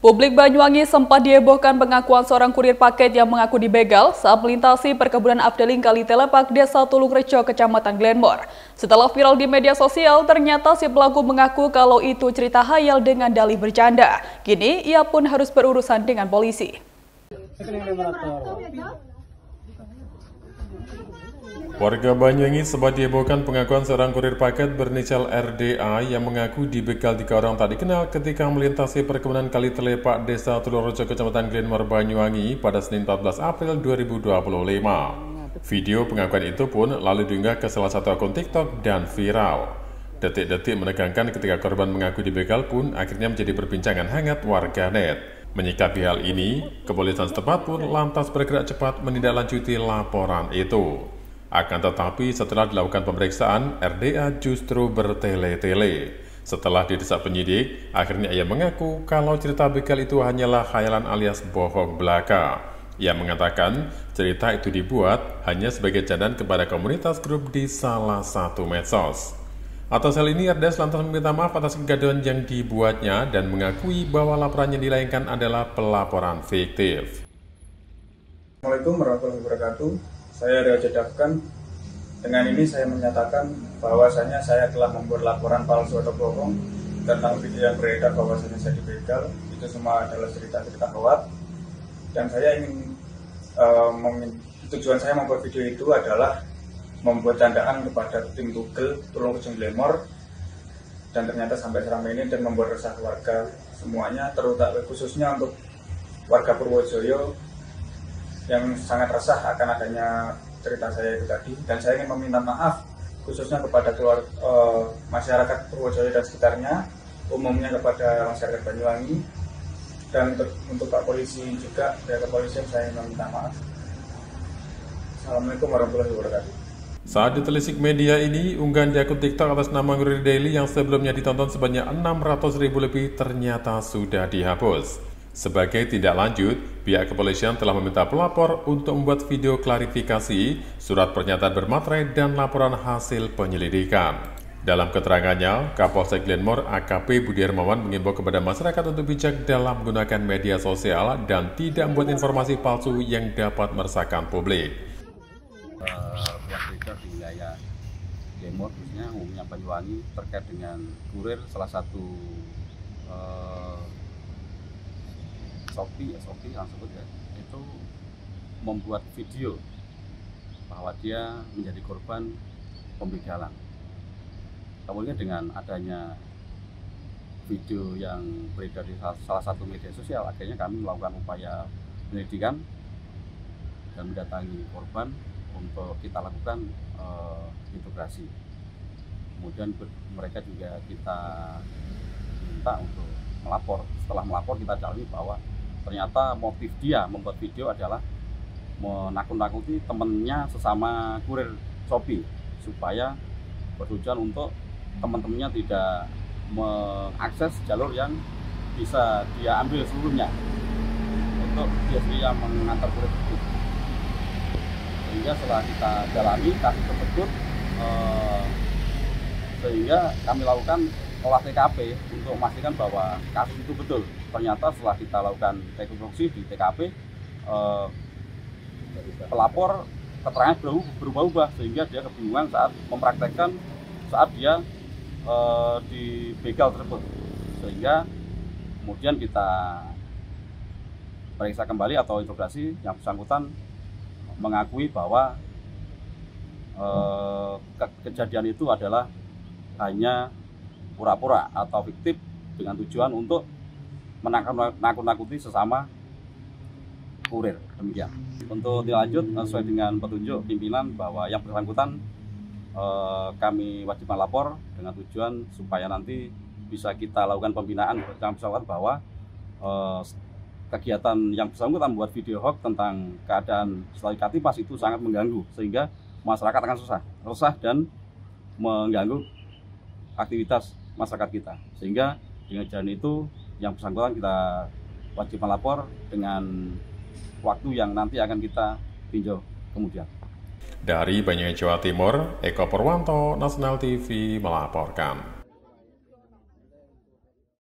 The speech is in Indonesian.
Publik Banyuwangi sempat dihebohkan pengakuan seorang kurir paket yang mengaku dibegal saat melintasi perkebunan Afdeling Kali Telepak, Desa Tulungrejo, Kecamatan Glenmore. Setelah viral di media sosial, ternyata si pelaku mengaku kalau itu cerita hayal dengan dalih bercanda. Kini, ia pun harus berurusan dengan polisi. Warga Banyuwangi sempat dihebohkan pengakuan seorang kurir paket berinisial RDA yang mengaku dibegal 3 orang tak dikenal ketika melintasi perkebunan Kali Telepak, Desa Tulungrejo, Kecamatan Glenmore, Banyuwangi pada Senin 14 April 2025. Video pengakuan itu pun lalu diunggah ke salah satu akun TikTok dan viral. Detik-detik menegangkan ketika korban mengaku dibegal pun akhirnya menjadi perbincangan hangat warganet. Menyikapi hal ini, kepolisian setempat pun lantas bergerak cepat menindaklanjuti laporan itu. Akan tetapi setelah dilakukan pemeriksaan, RDA justru bertele-tele. Setelah didesak penyidik, akhirnya ia mengaku kalau cerita begal itu hanyalah khayalan alias bohong belaka. Ia mengatakan cerita itu dibuat hanya sebagai candaan kepada komunitas grup di salah satu medsos. Atas hal ini, RDA lantas meminta maaf atas kegaduhan yang dibuatnya dan mengakui bahwa laporan yang dilayangkan adalah pelaporan fiktif. Assalamualaikum warahmatullahi wabarakatuh. Saya Rio Jedafkan. Dengan ini saya menyatakan bahwasanya saya telah membuat laporan palsu atau bohong tentang video yang beredar bahwasanya saya dibegal. Itu semua adalah cerita-cerita hoax. Dan saya ingin tujuan saya membuat video itu adalah membuat candaan kepada tim Google Tulungrejo Glenmore, dan ternyata sampai seramai ini dan membuat resah warga semuanya, terutama khususnya untuk warga Purwojoyo yang sangat resah akan adanya cerita saya itu tadi. Dan saya ingin meminta maaf khususnya kepada masyarakat Purwojoyo dan sekitarnya, umumnya kepada masyarakat Banyuwangi, dan untuk Pak Polisi juga, dari kepolisian saya ingin meminta maaf. Assalamualaikum warahmatullahi wabarakatuh. Saat ditelisik media ini, unggahan di akun TikTok atas nama Nguri Daily yang sebelumnya ditonton sebanyak 600.000 lebih ternyata sudah dihapus. Sebagai tindak lanjut, pihak kepolisian telah meminta pelapor untuk membuat video klarifikasi, surat pernyataan bermaterai, dan laporan hasil penyelidikan. Dalam keterangannya, Kapolsek Glenmore AKP Budi Hermawan mengimbau kepada masyarakat untuk bijak dalam menggunakan media sosial dan tidak membuat informasi palsu yang dapat meresahkan publik. Warga di wilayah Glenmore, khususnya umumnya Banyuwangi, terkait dengan kurir salah satu Shopee yang sebut ya, itu membuat video bahwa dia menjadi korban pembegalan. Kemudian dengan adanya video yang beredar di salah satu media sosial, akhirnya kami melakukan upaya penyelidikan dan mendatangi korban untuk kita lakukan interogasi. Kemudian mereka juga kita minta untuk melapor. Setelah melapor, kita dalami bahwa ternyata motif dia membuat video adalah menakut-nakuti temannya sesama kurir Shopee supaya bertujuan untuk teman-temannya tidak mengakses jalur yang bisa dia ambil seluruhnya untuk dia sendiri yang mengantar kurir tersebut. Sehingga setelah kita dalami kasus tersebut, sehingga kami lakukan olah TKP untuk memastikan bahwa kasus itu betul. Ternyata setelah kita lakukan rekonstruksi di TKP, pelapor keterangan berubah-ubah sehingga dia kebingungan saat mempraktekkan saat dia dibegal tersebut. Sehingga kemudian kita periksa kembali atau interogasi, yang bersangkutan mengakui bahwa kejadian itu adalah hanya pura-pura atau fiktif dengan tujuan untuk menakut-nakuti sesama kurir. Demikian. Untuk dilanjut sesuai dengan petunjuk pimpinan bahwa yang bersangkutan kami wajib melapor dengan tujuan supaya nanti bisa kita lakukan pembinaan yang bersangkutan bahwa kegiatan yang bersangkutan membuat video hoax tentang keadaan setelah Katipas itu sangat mengganggu, sehingga masyarakat akan resah dan mengganggu aktivitas masyarakat kita. Sehingga dengan jalan itu yang bersangkutan kita wajib melapor dengan waktu yang nanti akan kita tinjau kemudian. Dari Banyuwangi, Jawa Timur, Eko Purwanto, Nasional TV melaporkan.